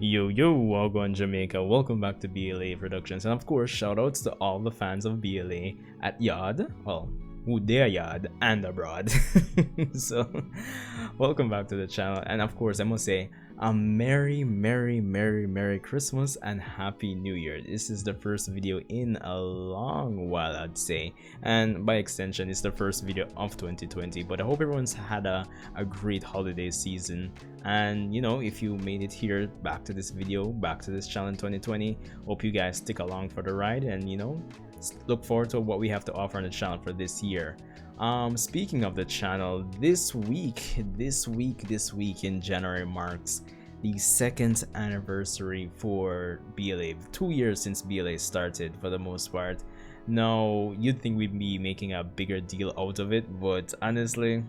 Yo, Wagwan Jamaica, welcome back to BLA Productions, and of course, shoutouts to all the fans of BLA at Yard, well, who dare Yard, and abroad. So, welcome back to the channel, and of course, I must say, a Merry Christmas and Happy New Year. This is the first video in a long while, I'd say, and by extension, it's the first video of 2020, but I hope everyone's had a great holiday season. And you know, if you made it here back to this video, back to this channel in 2020, hope you guys stick along for the ride and you know, look forward to what we have to offer on the channel for this year. Speaking of the channel, this week in January marks the second anniversary for BLA. 2 years since BLA started for the most part. Now you'd think we'd be making a bigger deal out of it, but honestly,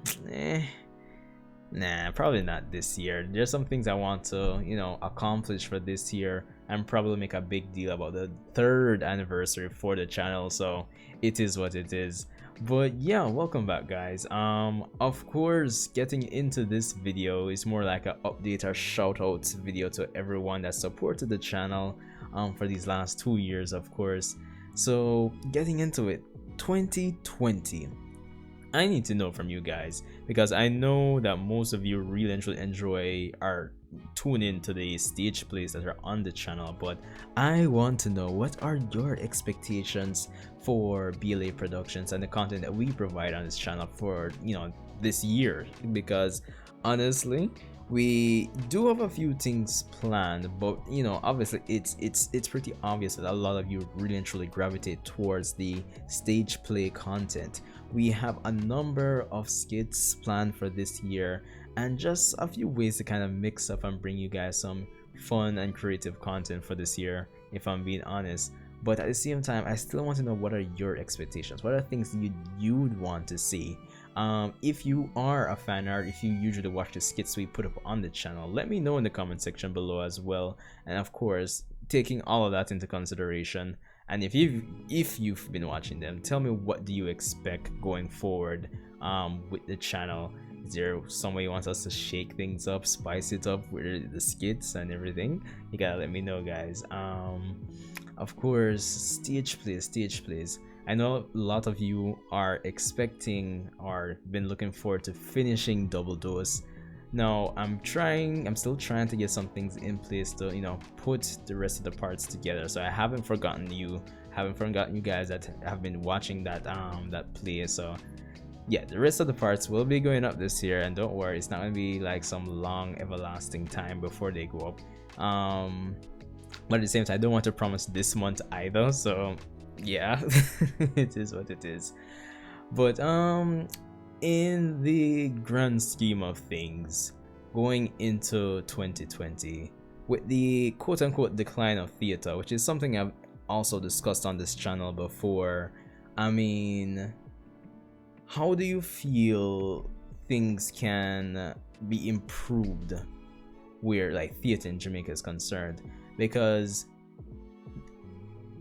nah, probably not this year. There's some things I want to, you know, accomplish for this year and probably make a big deal about the third anniversary for the channel, so it is what it is. But yeah, welcome back guys. Of course, getting into this video is more like an update or shout out video to everyone that supported the channel for these last 2 years, of course. So getting into it, 2020, I need to know from you guys, because I know that most of you really enjoy or tune in to the stage plays that are on the channel, but I want to know, what are your expectations for BLA Productions and the content that we provide on this channel for, you know, this year? Because honestly, we do have a few things planned, but you know, obviously it's pretty obvious that a lot of you really and truly gravitate towards the stage play content. We have a number of skits planned for this year and just a few ways to kind of mix up and bring you guys some fun and creative content for this year, if I'm being honest. But at the same time, I still want to know, what are your expectations? What are things you'd want to see? If you are a fan, or if you usually watch the skits we put up on the channel, let me know in the comment section below as well. And of course, taking all of that into consideration, and if you've been watching them, tell me, what do you expect going forward with the channel? Is there some way you want us to shake things up, spice it up with the skits and everything? You gotta let me know, guys. Of course, stage plays. I know a lot of you are expecting or been looking forward to finishing Double Dose. Now I'm still trying to get some things in place to, you know, put the rest of the parts together. So I haven't forgotten you guys that have been watching that that play. So yeah, the rest of the parts will be going up this year, and don't worry, it's not gonna be like some long everlasting time before they go up. But at the same time, I don't want to promise this month either, so yeah. It is what it is. But in the grand scheme of things, going into 2020 with the quote-unquote decline of theater, which is something I've also discussed on this channel before, I mean, how do you feel things can be improved where like theater in Jamaica is concerned? Because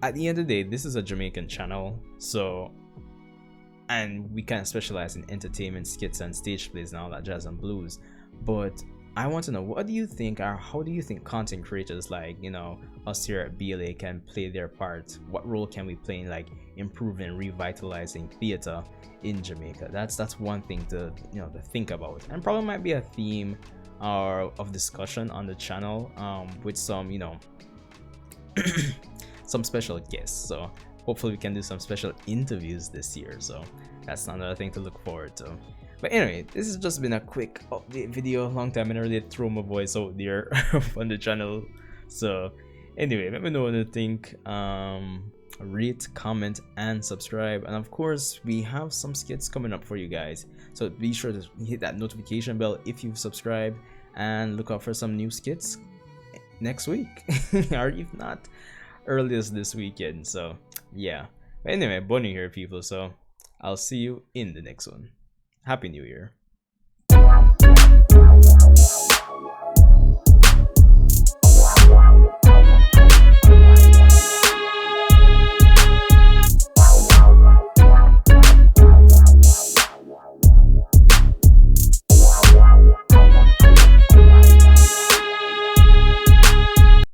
at the end of the day, this is a Jamaican channel, so, and we kind of specialize in entertainment, skits and stage plays and all that jazz and blues. But I want to know, what do you think, or how do you think content creators like, you know, us here at BLA can play their part? What role can we play in like improving and revitalizing theater in Jamaica? That's one thing to, you know, to think about, and probably might be a theme or of discussion on the channel with some, you know, some special guests. So hopefully we can do some special interviews this year, so that's another thing to look forward to. But anyway, this has just been a quick update video. Long time I really throw my voice out there on the channel. So anyway, let me know what you think. Rate, comment and subscribe, and of course we have some skits coming up for you guys, so be sure to hit that notification bell if you've subscribed, and look out for some new skits next week or if not, earliest this weekend. So yeah, but anyway, Bonnie here people, so I'll see you in the next one. Happy New Year.